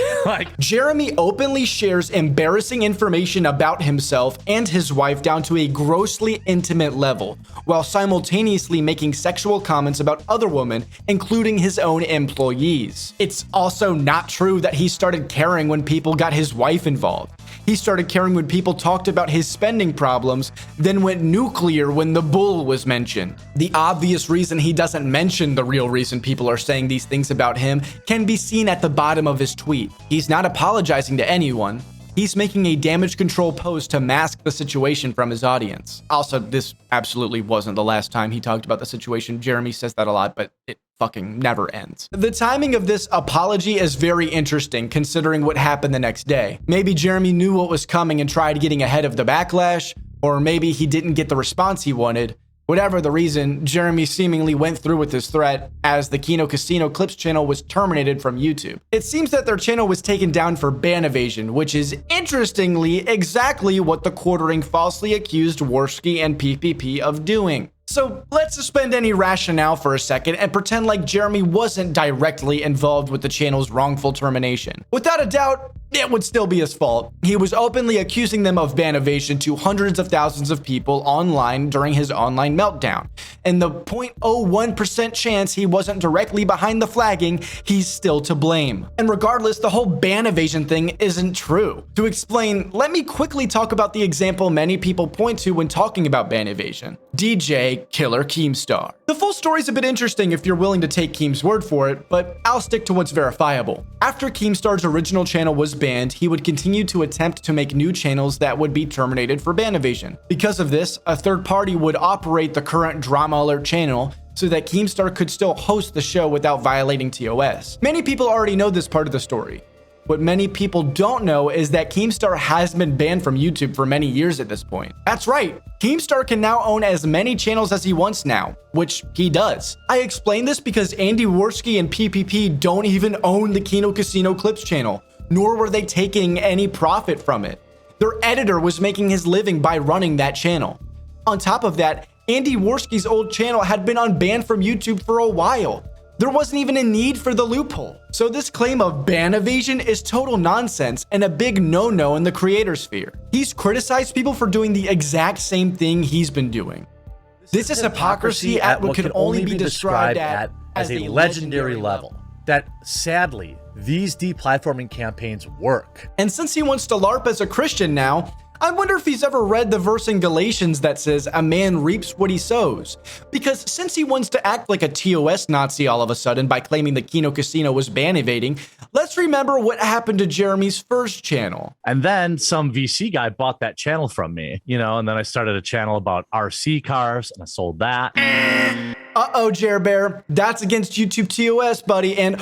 Jeremy openly shares embarrassing information about himself and his wife down to a grossly intimate level, while simultaneously making sexual comments about other women, including his own employees. It's also not true that he started caring when people got his wife involved. He started caring when people talked about his spending problems, then went nuclear when the bull was mentioned. The obvious reason he doesn't mention the real reason people are saying these things about him can be seen at the bottom of his tweet. He's not apologizing to anyone. He's making a damage control post to mask the situation from his audience. Also, this absolutely wasn't the last time he talked about the situation. Jeremy says that a lot, but it fucking never ends. The timing of this apology is very interesting considering what happened the next day. Maybe Jeremy knew what was coming and tried getting ahead of the backlash, or maybe he didn't get the response he wanted. Whatever the reason, Jeremy seemingly went through with his threat as the Kino Casino Clips channel was terminated from YouTube. It seems that their channel was taken down for ban evasion, which is interestingly exactly what TheQuartering falsely accused Worski and PPP of doing. So let's suspend any rationale for a second and pretend like Jeremy wasn't directly involved with the channel's wrongful termination. Without a doubt, it would still be his fault. He was openly accusing them of ban evasion to hundreds of thousands of people online during his online meltdown. And the 0.01% chance he wasn't directly behind the flagging, he's still to blame. And regardless, the whole ban evasion thing isn't true. To explain, let me quickly talk about the example many people point to when talking about ban evasion. DJ Killer Keemstar. The full story's a bit interesting if you're willing to take Keem's word for it, but I'll stick to what's verifiable. After Keemstar's original channel was banned, he would continue to attempt to make new channels that would be terminated for ban evasion. Because of this, a third party would operate the current Drama Alert channel so that Keemstar could still host the show without violating TOS. Many people already know this part of the story. What many people don't know is that Keemstar has been banned from YouTube for many years at this point. That's right, Keemstar can now own as many channels as he wants now, which he does. I explain this because Andy Worski and PPP don't even own the Kino Casino Clips channel, nor were they taking any profit from it. Their editor was making his living by running that channel. On top of that, Andy Worski's old channel had been unbanned from YouTube for a while. There wasn't even a need for the loophole. So this claim of ban evasion is total nonsense and a big no-no in the creator sphere. He's criticized people for doing the exact same thing he's been doing. This is hypocrisy at what can only be described as a legendary level. That sadly, these deplatforming campaigns work. And since he wants to LARP as a Christian now, I wonder if he's ever read the verse in Galatians that says a man reaps what he sows. Because since he wants to act like a TOS Nazi all of a sudden by claiming the Kino Casino was ban evading, let's remember what happened to Jeremy's first channel. And then some VC guy bought that channel from me, and then I started a channel about RC cars and I sold that. Uh-oh, Jer Bear, that's against YouTube TOS, buddy. And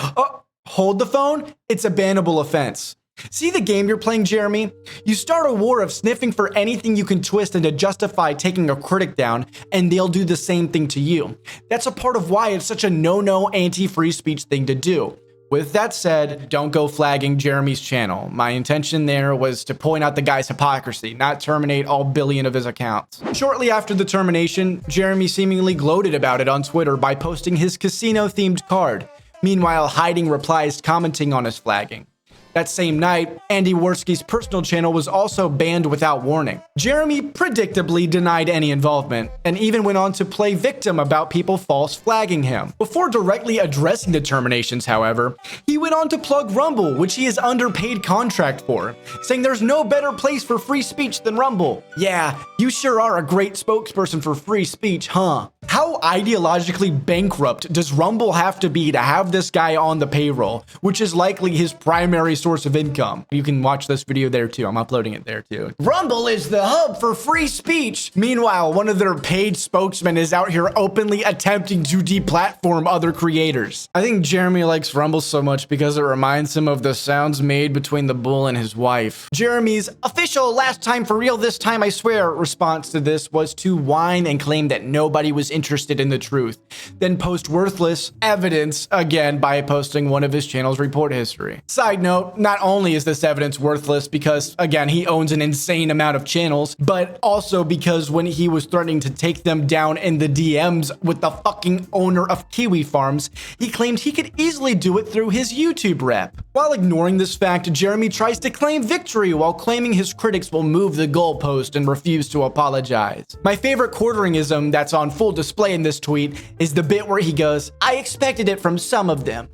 hold the phone, it's a bannable offense. See the game you're playing, Jeremy? You start a war of sniffing for anything you can twist and to justify taking a critic down, and they'll do the same thing to you. That's a part of why it's such a no-no anti-free speech thing to do. With that said, don't go flagging Jeremy's channel. My intention there was to point out the guy's hypocrisy, not terminate all billion of his accounts. Shortly after the termination, Jeremy seemingly gloated about it on Twitter by posting his casino-themed card, meanwhile hiding replies commenting on his flagging. That same night, Andy Worski's personal channel was also banned without warning. Jeremy predictably denied any involvement, and even went on to play victim about people false flagging him. Before directly addressing the terminations, however, he went on to plug Rumble, which he is under paid contract for, saying there's no better place for free speech than Rumble. Yeah, you sure are a great spokesperson for free speech, huh? How ideologically bankrupt does Rumble have to have this guy on the payroll, which is likely his primary source of income? You can watch this video there too. I'm uploading it there too. Rumble is the hub for free speech. Meanwhile, one of their paid spokesmen is out here openly attempting to deplatform other creators. I think Jeremy likes Rumble so much because it reminds him of the sounds made between the bull and his wife. Jeremy's official last time for real this time I swear response to this was to whine and claim that nobody was interested interested in the truth, then post worthless evidence again by posting one of his channel's report history. Side note, not only is this evidence worthless because, again, he owns an insane amount of channels, but also because when he was threatening to take them down in the DMs with the fucking owner of Kiwi Farms, he claimed he could easily do it through his YouTube rep. While ignoring this fact, Jeremy tries to claim victory while claiming his critics will move the goalpost and refuse to apologize. My favorite quarteringism that's on full display in this tweet is the bit where he goes, "I expected it from some of them,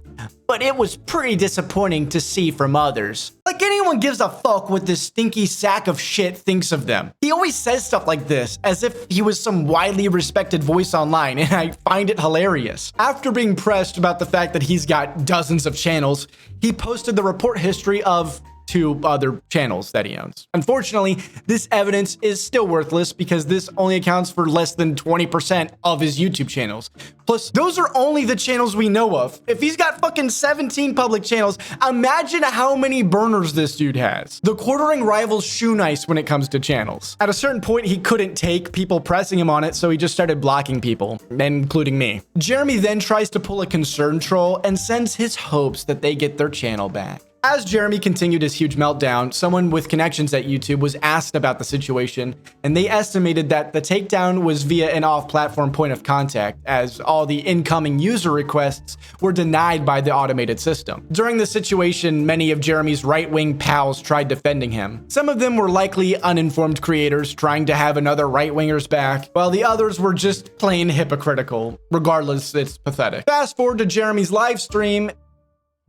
but it was pretty disappointing to see from others." Like anyone gives a fuck what this stinky sack of shit thinks of them. He always says stuff like this as if he was some widely respected voice online, and I find it hilarious. After being pressed about the fact that he's got dozens of channels, he posted the report history of 2 other channels that he owns. Unfortunately, this evidence is still worthless because this only accounts for less than 20% of his YouTube channels. Plus, those are only the channels we know of. If he's got fucking 17 public channels, imagine how many burners this dude has. The Quartering rivals Shoe Nice when it comes to channels. At a certain point, he couldn't take people pressing him on it, so he just started blocking people, including me. Jeremy then tries to pull a concern troll and sends his hopes that they get their channel back. As Jeremy continued his huge meltdown, someone with connections at YouTube was asked about the situation, and they estimated that the takedown was via an off-platform point of contact, as all the incoming user requests were denied by the automated system. During the situation, many of Jeremy's right-wing pals tried defending him. Some of them were likely uninformed creators trying to have another right-winger's back, while the others were just plain hypocritical. Regardless, it's pathetic. Fast forward to Jeremy's live stream,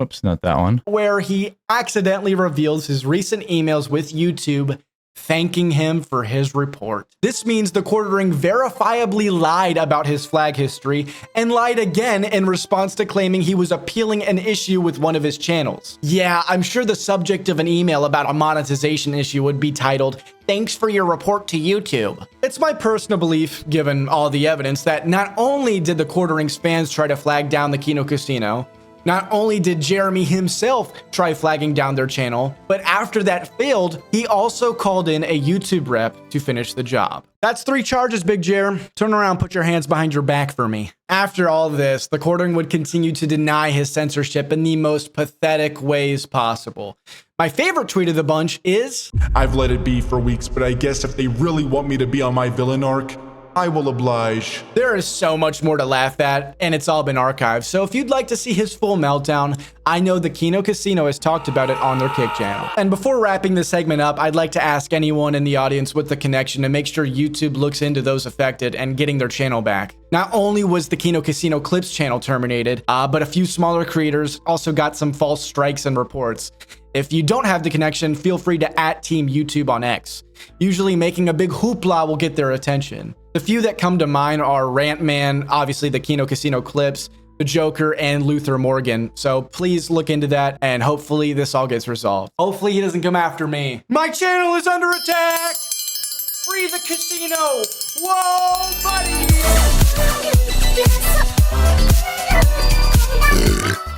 Oops, not that one. where he accidentally reveals his recent emails with YouTube thanking him for his report. This means the Quartering verifiably lied about his flag history and lied again in response to claiming he was appealing an issue with one of his channels. Yeah, I'm sure the subject of an email about a monetization issue would be titled, "Thanks for your report to YouTube." It's my personal belief, given all the evidence, that not only did the Quartering's fans try to flag down the Kino Casino, not only did Jeremy himself try flagging down their channel, but after that failed, he also called in a YouTube rep to finish the job. That's 3 charges, Big Jer. Turn around, put your hands behind your back for me. After all of this, the Quartering would continue to deny his censorship in the most pathetic ways possible. My favorite tweet of the bunch is, "I've let it be for weeks, but I guess if they really want me to be on my villain arc, I will oblige." There is so much more to laugh at, and it's all been archived, so if you'd like to see his full meltdown, I know the Kino Casino has talked about it on their Kick channel. And before wrapping this segment up, I'd like to ask anyone in the audience with the connection to make sure YouTube looks into those affected and getting their channel back. Not only was the Kino Casino Clips channel terminated, but a few smaller creators also got some false strikes and reports. If you don't have the connection, feel free to @Team YouTube on X. Usually making a big hoopla will get their attention. The few that come to mind are Rant Man, obviously the Kino Casino Clips, the Joker, and Luther Morgan. So please look into that, and hopefully this all gets resolved. Hopefully he doesn't come after me. My channel is under attack! Free the casino! Whoa, buddy!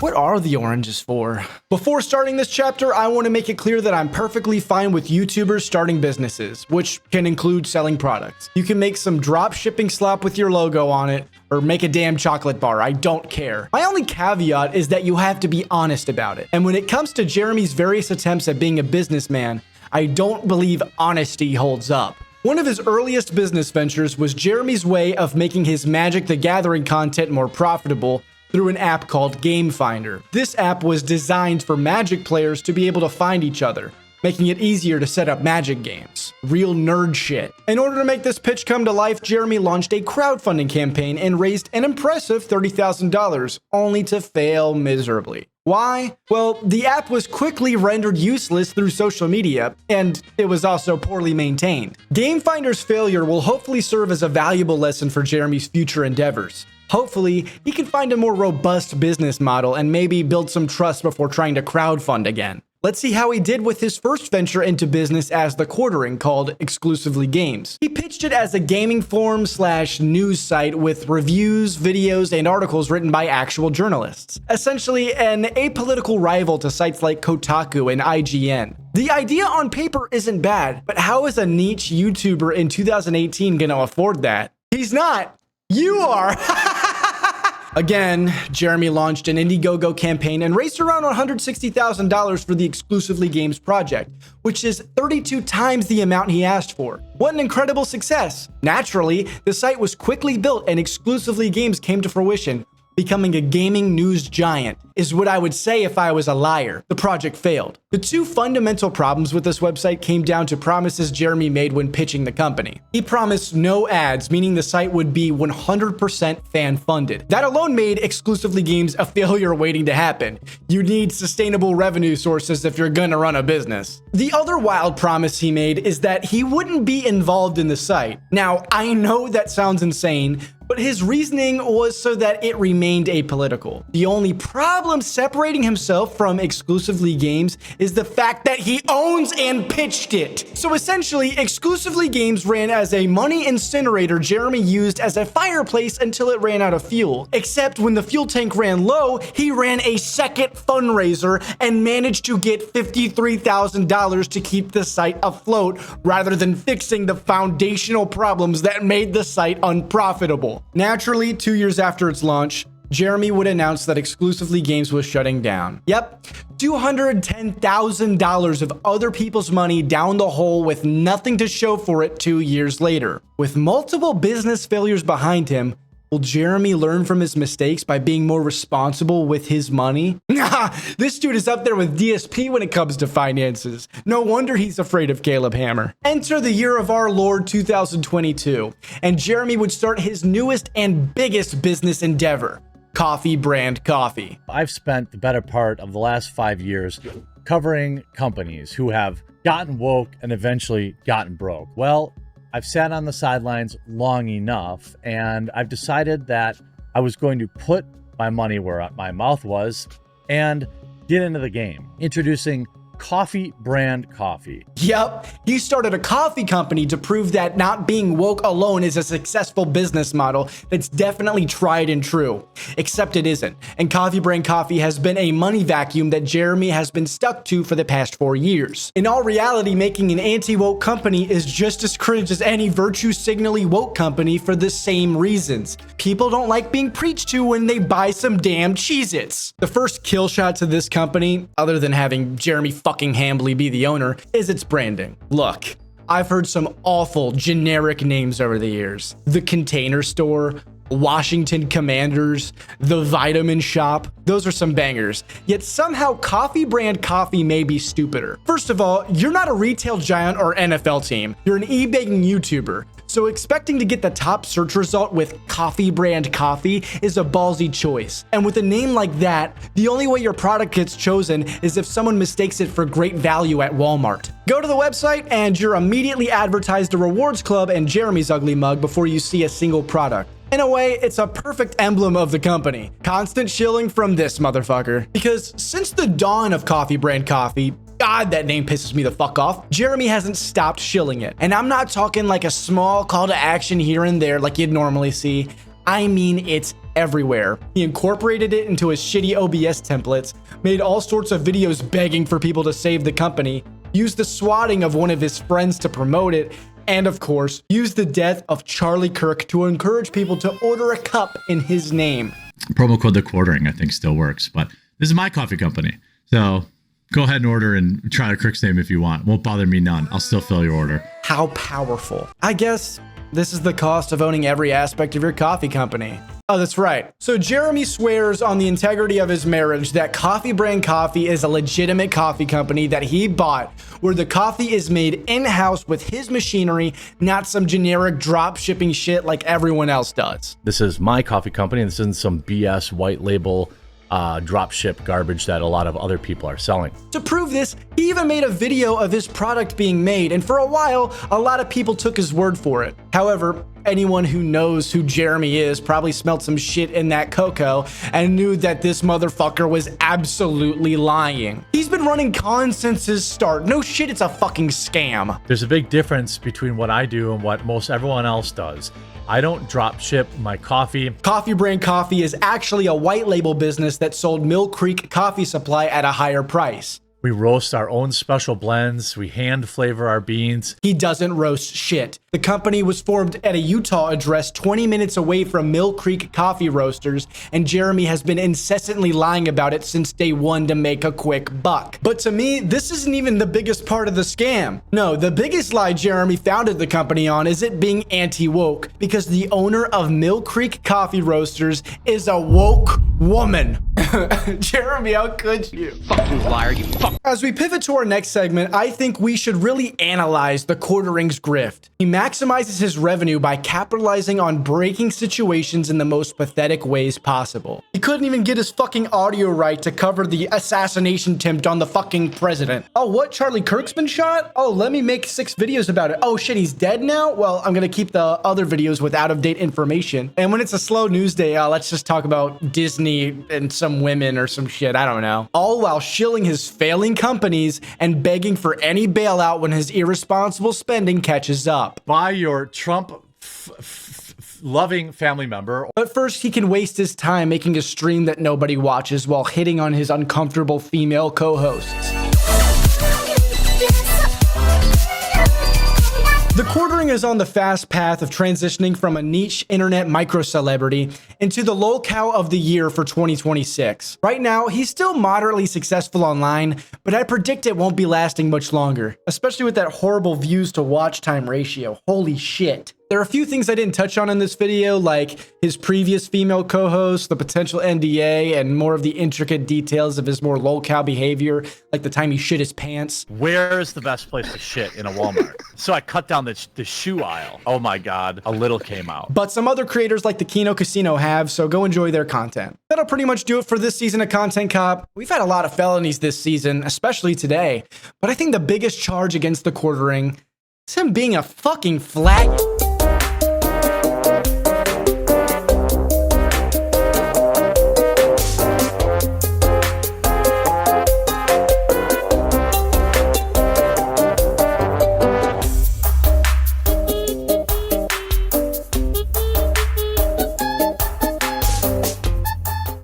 What are the oranges for? Before starting this chapter, I want to make it clear that I'm perfectly fine with YouTubers starting businesses, which can include selling products. You can make some drop shipping slop with your logo on it, or make a damn chocolate bar, I don't care. My only caveat is that you have to be honest about it. And when it comes to Jeremy's various attempts at being a businessman, I don't believe honesty holds up. One of his earliest business ventures was Jeremy's way of making his Magic the Gathering content more profitable through an app called Game Finder. This app was designed for Magic players to be able to find each other, making it easier to set up Magic games. Real nerd shit. In order to make this pitch come to life, Jeremy launched a crowdfunding campaign and raised an impressive $30,000, only to fail miserably. Why? Well, the app was quickly rendered useless through social media, and it was also poorly maintained. Game Finder's failure will hopefully serve as a valuable lesson for Jeremy's future endeavors. Hopefully, he can find a more robust business model and maybe build some trust before trying to crowdfund again. Let's see how he did with his first venture into business as TheQuartering, called Exclusively Games. He pitched it as a gaming forum / news site with reviews, videos, and articles written by actual journalists. Essentially an apolitical rival to sites like Kotaku and IGN. The idea on paper isn't bad, but how is a niche YouTuber in 2018 gonna afford that? He's not. You are. Again, Jeremy launched an Indiegogo campaign and raised around $160,000 for the Exclusively Games project, which is 32 times the amount he asked for. What an incredible success! Naturally, the site was quickly built and Exclusively Games came to fruition, becoming a gaming news giant, is what I would say if I was a liar. The project failed. The two fundamental problems with this website came down to promises Jeremy made when pitching the company. He promised no ads, meaning the site would be 100% fan-funded. That alone made Exclusively Games a failure waiting to happen. You need sustainable revenue sources if you're gonna run a business. The other wild promise he made is that he wouldn't be involved in the site. Now, I know that sounds insane, but his reasoning was so that it remained apolitical. The only problem separating himself from Exclusively Games is the fact that he owns and pitched it. So essentially, Exclusively Games ran as a money incinerator Jeremy used as a fireplace until it ran out of fuel. Except when the fuel tank ran low, he ran a second fundraiser and managed to get $53,000 to keep the site afloat rather than fixing the foundational problems that made the site unprofitable. Naturally, 2 years after its launch, Jeremy would announce that Exclusively Games was shutting down. Yep, $210,000 of other people's money down the hole with nothing to show for it 2 years later. With multiple business failures behind him, will Jeremy learn from his mistakes by being more responsible with his money? Nah, this dude is up there with DSP when it comes to finances. No wonder he's afraid of Caleb Hammer. Enter the year of our Lord 2022, and Jeremy would start his newest and biggest business endeavor, Coffee Brand Coffee. I've spent the better part of the last 5 years covering companies who have gotten woke and eventually gotten broke. Well, I've sat on the sidelines long enough, and I've decided that I was going to put my money where my mouth was and get into the game. Introducing Coffee Brand Coffee. Yep, he started a coffee company to prove that not being woke alone is a successful business model that's definitely tried and true. Except it isn't, and Coffee Brand Coffee has been a money vacuum that Jeremy has been stuck to for the past 4 years. In all reality, making an anti-woke company is just as cringe as any virtue-signally woke company for the same reasons. People don't like being preached to when they buy some damn Cheez-Its. The first kill shot to this company, other than having Jeremy fucking Hambly be the owner, is its branding. Look, I've heard some awful generic names over the years. The Container Store, Washington Commanders, The Vitamin Shop. Those are some bangers. Yet somehow Coffee Brand Coffee may be stupider. First of all, you're not a retail giant or NFL team. You're an e-baking YouTuber. So expecting to get the top search result with Coffee Brand Coffee is a ballsy choice. And with a name like that, the only way your product gets chosen is if someone mistakes it for great value at Walmart. Go to the website and you're immediately advertised a rewards club and Jeremy's ugly mug before you see a single product. In a way, it's a perfect emblem of the company. Constant shilling from this motherfucker. Because since the dawn of Coffee Brand Coffee, God, that name pisses me the fuck off, Jeremy hasn't stopped shilling it. And I'm not talking like a small call to action here and there like you'd normally see. I mean, it's everywhere. He incorporated it into his shitty OBS templates, made all sorts of videos begging for people to save the company, used the swatting of one of his friends to promote it, and of course, used the death of Charlie Kirk to encourage people to order a cup in his name. Promo code TheQuartering, I think, still works, but this is my coffee company. So go ahead and order and try a Kirk's name if you want. Won't bother me none. I'll still fill your order. How powerful. I guess this is the cost of owning every aspect of your coffee company. Oh, that's right. So Jeremy swears on the integrity of his marriage that Coffee Brand Coffee is a legitimate coffee company that he bought, where the coffee is made in-house with his machinery, not some generic drop shipping shit like everyone else does. This is my coffee company, and this isn't some BS white label drop ship garbage that a lot of other people are selling. To prove this, he even made a video of his product being made, and for a while, a lot of people took his word for it. However, anyone who knows who Jeremy is probably smelled some shit in that cocoa and knew that this motherfucker was absolutely lying. He's been running cons since his start. No shit, it's a fucking scam. There's a big difference between what I do and what most everyone else does. I don't drop ship my coffee. Coffee Brand Coffee is actually a white label business that sold Mill Creek Coffee Supply at a higher price. We roast our own special blends. We hand flavor our beans. He doesn't roast shit. The company was formed at a Utah address 20 minutes away from Mill Creek Coffee Roasters, and Jeremy has been incessantly lying about it since day one to make a quick buck. But to me, this isn't even the biggest part of the scam. No, the biggest lie Jeremy founded the company on is it being anti-woke, because the owner of Mill Creek Coffee Roasters is a woke woman. Jeremy, how could you? Fuck you, liar, you fuck. As we pivot to our next segment, I think we should really analyze the Quartering's grift. He maximizes his revenue by capitalizing on breaking situations in the most pathetic ways possible. He couldn't even get his fucking audio right to cover the assassination attempt on the fucking president. Oh, what? Charlie Kirk's been shot? Oh, let me make 6 videos about it. Oh shit, he's dead now? Well, I'm gonna keep the other videos with out-of-date information. And when it's a slow news day, let's just talk about Disney and some women or some shit, I don't know. All while shilling his failing companies and begging for any bailout when his irresponsible spending catches up. By your Trump loving family member. But first, he can waste his time making a stream that nobody watches while hitting on his uncomfortable female co-hosts. The Quartering is on the fast path of transitioning from a niche internet micro-celebrity into the lol cow of the year for 2026. Right now, he's still moderately successful online, but I predict it won't be lasting much longer, especially with that horrible views to watch time ratio. Holy shit. There are a few things I didn't touch on in this video, like his previous female co-host, the potential NDA, and more of the intricate details of his more lolcow behavior, like the time he shit his pants. Where's the best place to shit in a Walmart? So I cut down the shoe aisle. Oh my God, a little came out. But some other creators like the Kino Casino have, so go enjoy their content. That'll pretty much do it for this season of Content Cop. We've had a lot of felonies this season, especially today, but I think the biggest charge against the Quartering is him being a fucking flat